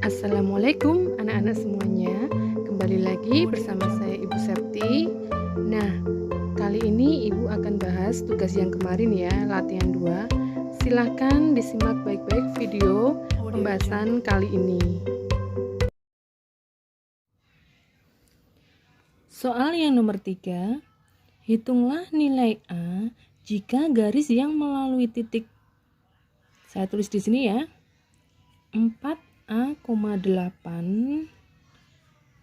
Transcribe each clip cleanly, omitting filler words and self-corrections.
Assalamualaikum anak-anak semuanya. Kembali lagi bersama saya Ibu Septi. Nah, kali ini Ibu akan bahas tugas yang kemarin ya, latihan 2. Silahkan disimak baik-baik video pembahasan kali ini. Soal yang nomor 3, hitunglah nilai A jika garis yang melalui titik. Saya tulis di sini ya. 4A,8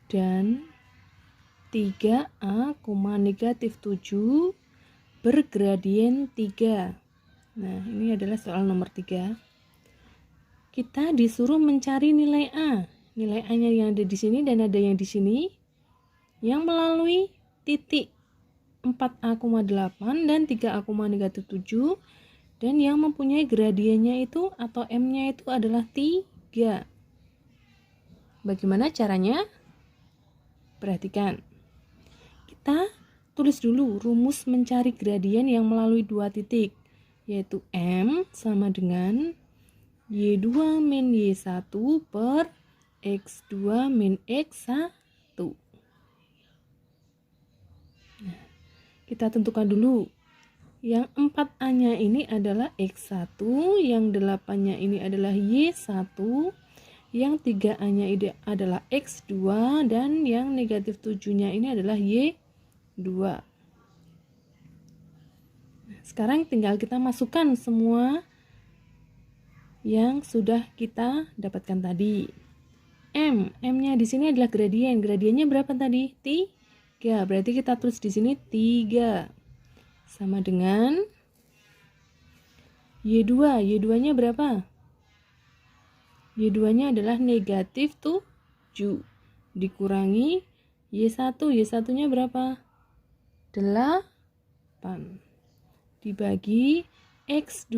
dan 3A,-7 bergradien 3. Nah, ini adalah soal nomor 3. Kita disuruh mencari nilai A. Nilai A-nya yang ada di sini dan ada yang di sini. Yang melalui titik 4A,8 dan 3A,-7 dan yang mempunyai gradiennya itu atau M-nya itu adalah 3. Bagaimana caranya? Perhatikan. Kita tulis dulu rumus mencari gradien yang melalui 2 titik, yaitu M sama dengan Y2 min Y1 per X2 min X1. Nah, kita tentukan dulu. Yang 4A-nya ini adalah X1, yang 8-nya ini adalah Y1, yang 3A-nya ini adalah X2, dan yang negatif 7-nya ini adalah Y2. Nah, sekarang tinggal kita masukkan semua yang sudah kita dapatkan tadi. M-nya di sini adalah gradien. Gradiennya berapa tadi? 3. Berarti kita tulis di sini 3. Sama dengan Y2. Y2-nya berapa? Y2-nya adalah negatif 7. Dikurangi Y1. Y1-nya berapa? 8. Dibagi X2.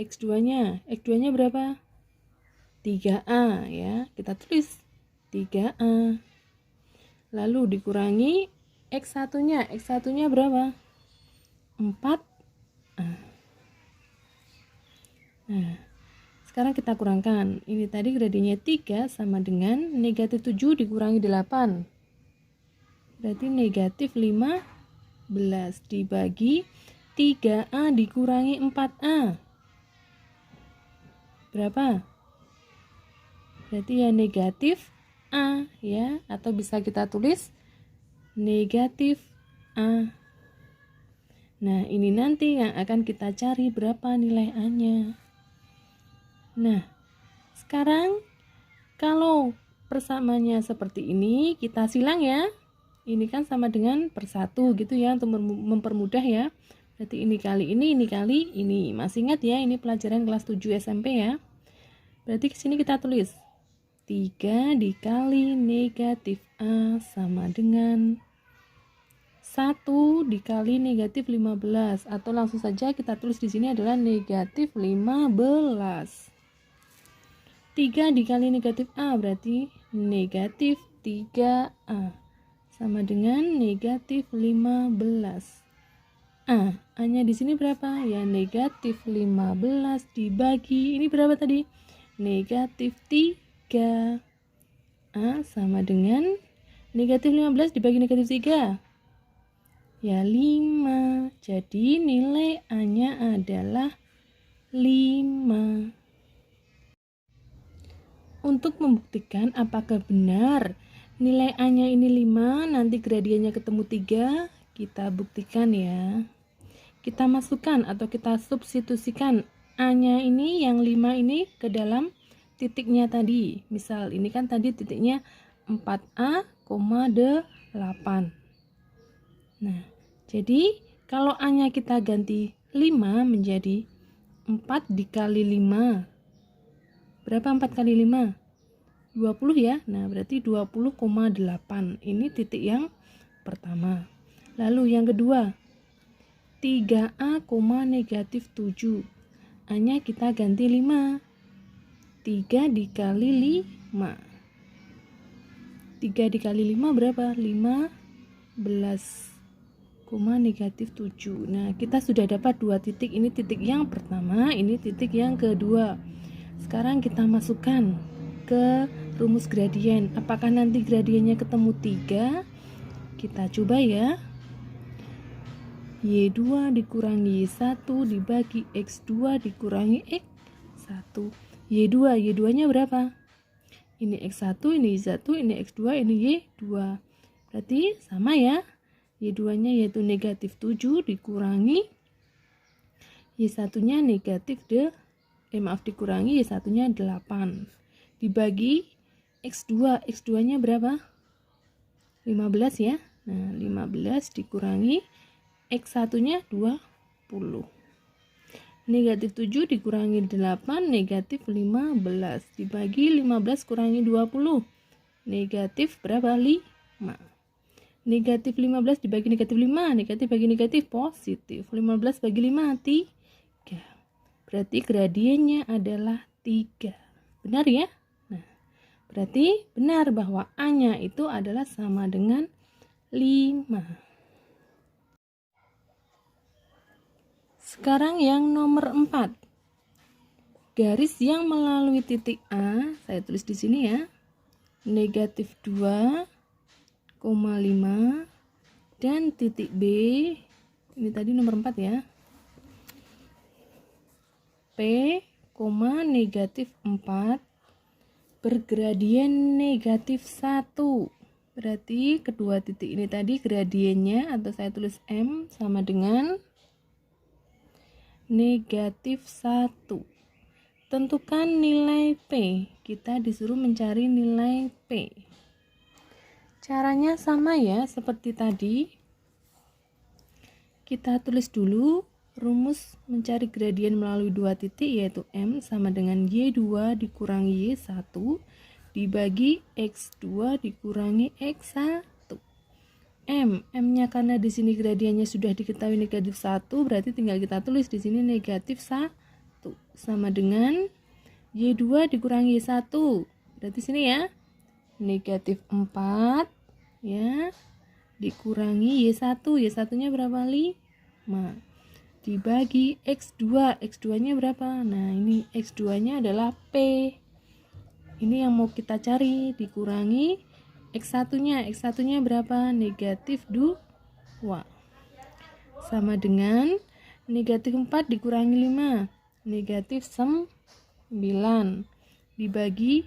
X2-nya berapa? 3A ya. Kita tulis 3A. Lalu dikurangi X1-nya. X1-nya berapa? 4. Nah, sekarang kita kurangkan. Ini tadi gradiennya 3 sama dengan negatif 7 dikurangi 8. Berarti negatif 15 dibagi 3A dikurangi 4A. Berapa? Berarti ya negatif A ya, atau bisa kita tulis negatif A. Nah, ini nanti yang akan kita cari berapa nilai A-nya. Nah, sekarang kalau persamanya seperti ini, kita silang ya. Ini kan sama dengan per 1 gitu ya, untuk mempermudah ya. Berarti ini kali ini kali ini. Masih ingat ya, ini pelajaran kelas 7 SMP ya. Berarti ke sini kita tulis 3 dikali negatif A sama dengan 1 dikali negatif 15, atau langsung saja kita tulis di sini adalah negatif 15. 3 dikali negatif A berarti negatif 3A sama dengan negatif 15. A-nya di sini berapa? Ya negatif 15 dibagi ini berapa tadi? Negatif 3. A sama dengan negatif 15 dibagi negatif 3. Ya 5. Jadi nilai A-nya adalah 5. Untuk membuktikan apakah benar nilai A-nya ini 5, nanti gradiennya ketemu 3, kita buktikan ya. Kita masukkan atau kita substitusikan A-nya ini yang 5 ini ke dalam titiknya tadi. Misal ini kan tadi titiknya 4A,8. Nah, jadi kalau A-nya kita ganti 5 menjadi 4 dikali 5. Berapa 4 kali 5? 20 ya. Nah, berarti 20,8. Ini titik yang pertama. Lalu yang kedua, 3A, negatif 7. A-nya kita ganti 5. 3 dikali 5. 3 dikali 5 berapa? 15. Negatif 7. Nah, kita sudah dapat 2 titik. Ini titik yang pertama, ini titik yang kedua. Sekarang kita masukkan ke rumus gradien. Apakah nanti gradiennya ketemu 3? Kita coba ya. Y2 dikurangi Y1 dibagi X2 dikurangi X1. Y2 nya berapa? Ini X1, ini Y1, ini X2, ini Y2. Berarti sama ya. Y2 nya yaitu negatif 7 dikurangi Y1 nya negatif dikurangi Y1 nya 8 dibagi X2. X2 nya berapa? 15 ya. Nah, 15 dikurangi X1 nya 20. Negatif 7 dikurangi 8 negatif 15 dibagi 15 kurangi 20. Negatif berapa? 5. Negatif 15 dibagi negatif 5, negatif bagi negatif positif. 15 bagi 5, 3. Berarti gradiennya adalah 3. Benar ya? Nah, berarti benar bahwa A-nya itu adalah sama dengan 5. Sekarang yang nomor 4. Garis yang melalui titik A, saya tulis di sini ya. Negatif 2, 5 dan titik B, ini tadi nomor 4 ya, P, negatif 4 bergradien negatif 1. Berarti kedua titik ini tadi gradiennya, atau saya tulis M, sama dengan negatif 1. Tentukan nilai P. Kita disuruh mencari nilai P. Caranya sama ya seperti tadi. Kita tulis dulu rumus mencari gradien melalui dua titik, yaitu M sama dengan Y2 dikurangi Y1 dibagi X2 dikurangi X1. M-nya karena di sini gradiennya sudah diketahui negatif 1, berarti tinggal kita tulis di sini negatif 1 sama dengan Y2 dikurangi Y1. Berarti sini ya negatif 4 ya dikurangi Y1. Y1 nya berapa? 5 dibagi X2. X2 nya berapa? Nah, ini X2 nya adalah P. Ini yang mau kita cari. Dikurangi X1 nya. X1 nya berapa? Negatif 2 sama dengan negatif 4 dikurangi 5, negatif 9 dibagi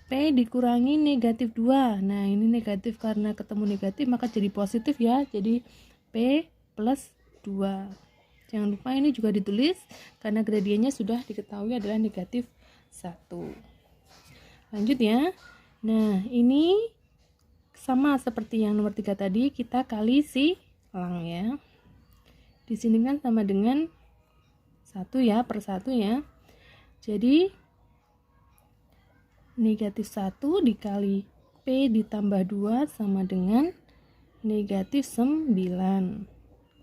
P dikurangi negatif 2. Nah, ini negatif karena ketemu negatif maka jadi positif ya. Jadi P plus 2. Jangan lupa ini juga ditulis karena gradiennya sudah diketahui adalah negatif 1. Lanjut ya. Nah, ini sama seperti yang nomor 3 tadi, kita kali silang ya. Di sini kan sama dengan 1 ya, per 1 ya. Jadi negatif 1 dikali P ditambah 2 sama dengan negatif 9.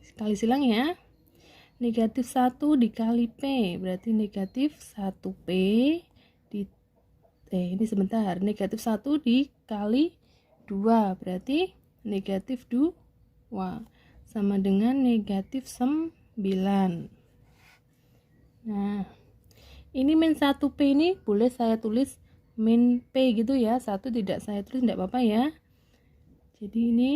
Sekali silang ya. Negatif 1 dikali P berarti negatif 1P ini sebentar. Negatif 1 dikali 2 berarti negatif 2 sama dengan negatif 9. Nah, ini min 1P ini boleh saya tulis min P gitu ya. 1 tidak saya tulis, tidak apa-apa ya. Jadi ini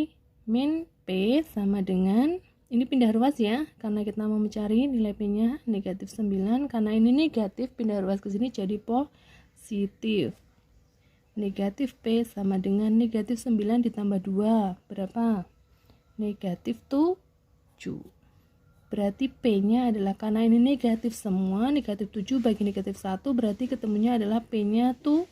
min P sama dengan, ini pindah ruas ya, karena kita mau mencari nilai P nya negatif 9. Karena ini negatif, pindah ruas ke sini jadi positif. Negatif P sama dengan negatif 9 ditambah 2 berapa? Negatif 7. Berarti P nya adalah, karena ini negatif semua, negatif 7 bagi negatif 1 berarti ketemunya adalah P nya 7.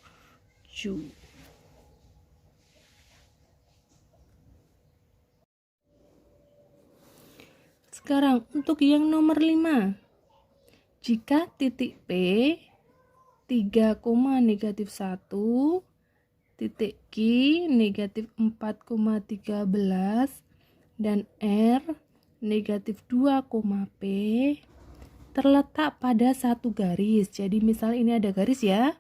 Sekarang untuk yang nomor 5. Jika titik P 3, negatif 1, titik Q negatif 4,13 dan R negatif 2, P terletak pada satu garis. Jadi misal ini ada garis ya.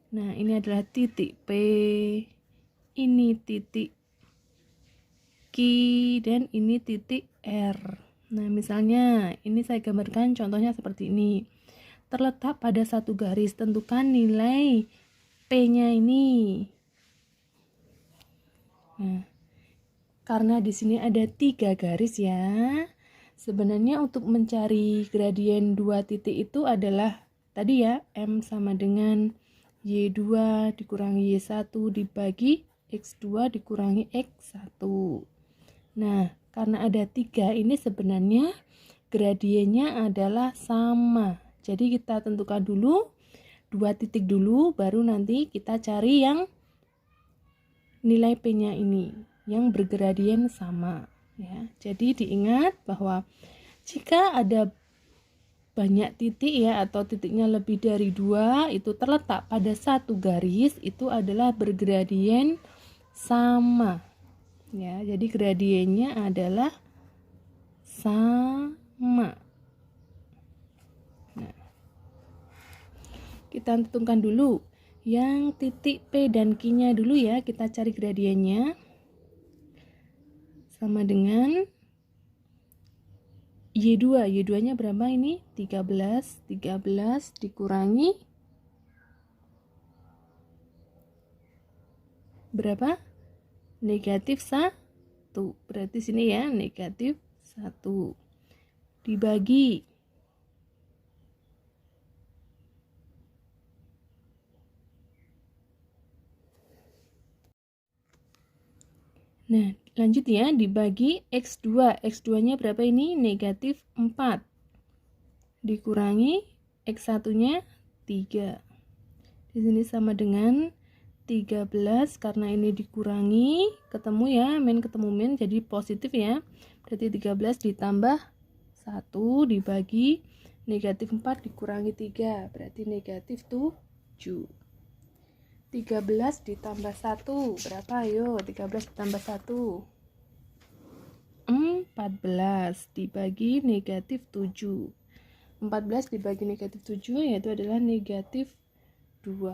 Nah, ini adalah titik P, ini titik Q, dan ini titik R. Nah, misalnya ini saya gambarkan contohnya seperti ini. Terletak pada satu garis, tentukan nilai P-nya ini. Nah, karena di sini ada 3 garis ya. Sebenarnya untuk mencari gradien 2 titik itu adalah tadi ya, M sama dengan Y2 dikurangi Y1 dibagi X2 dikurangi X1. Nah, karena ada 3 ini sebenarnya gradiennya adalah sama. Jadi kita tentukan dulu 2 titik dulu, baru nanti kita cari yang nilai P-nya ini yang bergradien sama ya. Jadi diingat bahwa jika ada banyak titik ya atau titiknya lebih dari 2 itu terletak pada satu garis, itu adalah bergradien sama ya. Jadi gradiennya adalah sama. Nah, kita tentukan dulu yang titik P dan Q-nya dulu ya, kita cari gradiennya. Sama dengan Y2. Y2-nya berapa ini? 13. 13 dikurangi berapa? Negatif 1. Berarti sini ya, negatif 1. Dibagi nah, lanjut ya, dibagi X2. X2-nya berapa ini? Negatif 4. Dikurangi X1-nya 3. Di sini sama dengan 13, karena ini dikurangi, ketemu ya, min ketemu min, jadi positif ya. Berarti 13 ditambah 1 dibagi negatif 4 dikurangi 3, berarti negatif 7. 13 ditambah 1 berapa? Ayo, 13 ditambah 1 14 dibagi negatif 7. 14 dibagi negatif 7 yaitu adalah negatif 2.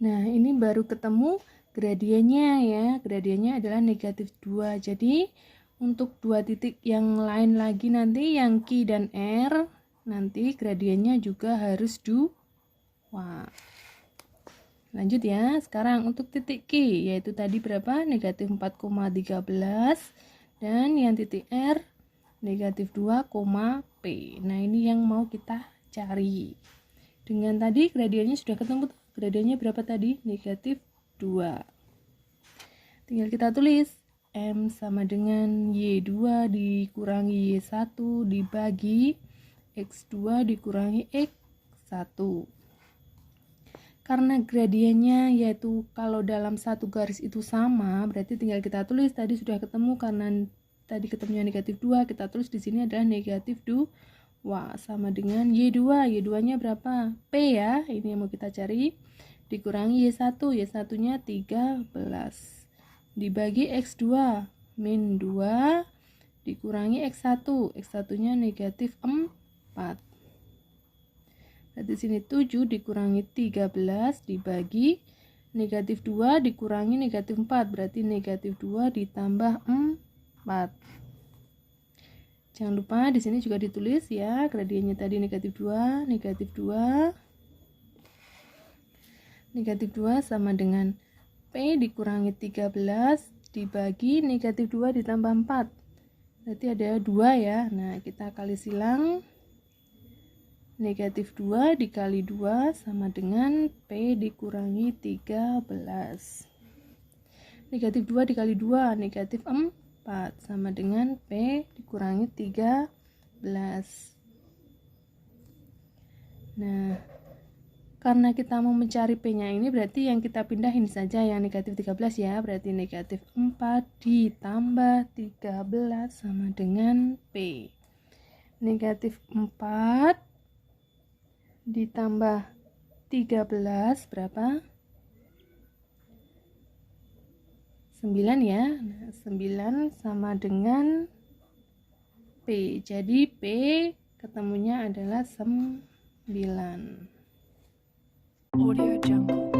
Nah, ini baru ketemu gradiennya ya. Gradiennya adalah negatif 2. Jadi, untuk 2 titik yang lain lagi nanti yang Q dan R, nanti gradiennya juga harus 2. Lanjut ya, sekarang untuk titik Q, yaitu tadi berapa? Negatif 4,13. Dan yang titik R, negatif 2, P. Nah, ini yang mau kita cari. Dengan tadi gradiennya sudah ketemu. Gradiennya berapa tadi? Negatif 2. Tinggal kita tulis. M sama dengan Y2 dikurangi Y1 dibagi X2 dikurangi X1. Karena gradiennya yaitu kalau dalam satu garis itu sama, berarti tinggal kita tulis. Tadi sudah ketemu, karena tadi ketemunya negatif 2, kita tulis di sini adalah negatif 2 sama dengan Y2. Y2-nya berapa? P ya, ini yang mau kita cari. Dikurangi Y1, Y1-nya 13. Dibagi X2, min 2, dikurangi X1, X1-nya negatif 4. Berarti sini 7 dikurangi 13 dibagi negatif 2 dikurangi negatif 4. Berarti negatif 2 ditambah 4. Jangan lupa di sini juga ditulis ya, gradiennya tadi negatif 2, negatif 2. Negatif 2 sama dengan P dikurangi 13 dibagi negatif 2 ditambah 4. Berarti ada 2 ya. Nah, kita kali silang. Negatif 2 dikali 2 sama dengan P dikurangi 13. Negatif 2 dikali 2, negatif 4 sama dengan P dikurangi 13. Nah, karena kita mau mencari P-nya ini, berarti yang kita pindahin saja yang negatif 13 ya. Berarti negatif 4 ditambah 13 sama dengan P. Negatif 4 ditambah 13 berapa? 9 ya. Nah, 9 sama dengan P. Jadi P ketemunya adalah 9. Audio Jungle.